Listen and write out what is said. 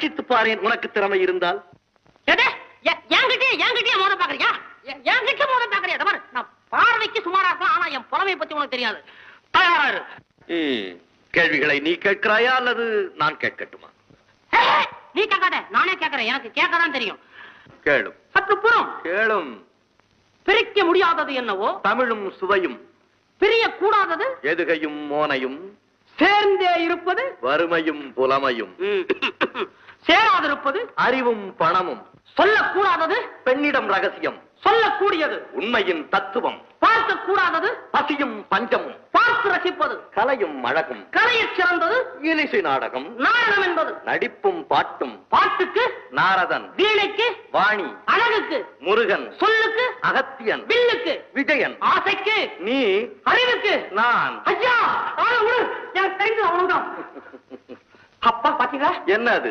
பரீட்சித்து பாரேன் உனக்கு திறமை இருந்தால். என்கிட்டயே மோத பாக்குறியா? என்கிட்ட மோத பாக்குறியா? நான் பார்வைக்கு சுமாரா இருக்கலாம், ஆனா என் புலமையை பத்தி உனக்கு தெரியாது. தயாரு. கேள்விகளை நீ கேட்கிறாயா அல்லது நான் கேட்கட்டுமா? நீ கேட்காத, நானே கேட்கிறேன். எனக்கு கேட்கதான் தெரியும். கேளும். சற்று புறம் கேளும். பிரிக்க முடியாதது என்னவோ? தமிழும் சுவையும். பிரிய கூடாதது? எதுகையும் மோனையும். சேர்ந்தே இருப்பது? வறுமையும் புலமையும். சேராதிருப்பது? அறிவும் பணமும். சொல்லக்கூடாதது? பெண்ணிடம் ரகசியம். சொல்லக்கூடியது? உண்மையின் தத்துவம். பார்க்க கூடாதது? பசியும் பஞ்சமும். பார்த்து ரசிப்பது? கலையும் அழகும். கலையைச் சிறந்தது? இலிசை நாடகம். நாடகம் என்பது? நடிப்பும் பாட்டும். பாட்டுக்கு? நாரதன். வீணைக்கு? வாணி. அழகுக்கு? முருகன். சொல்லுக்கு? அகத்தியன். வில்லுக்கு? விஜயன். ஆசைக்கு? நீ. அறிவுக்கு? நான். ஐயா எனக்கு தெரிஞ்சது அவ்வளவுதான். அப்பா பாத்தீங்களா? என்ன அது?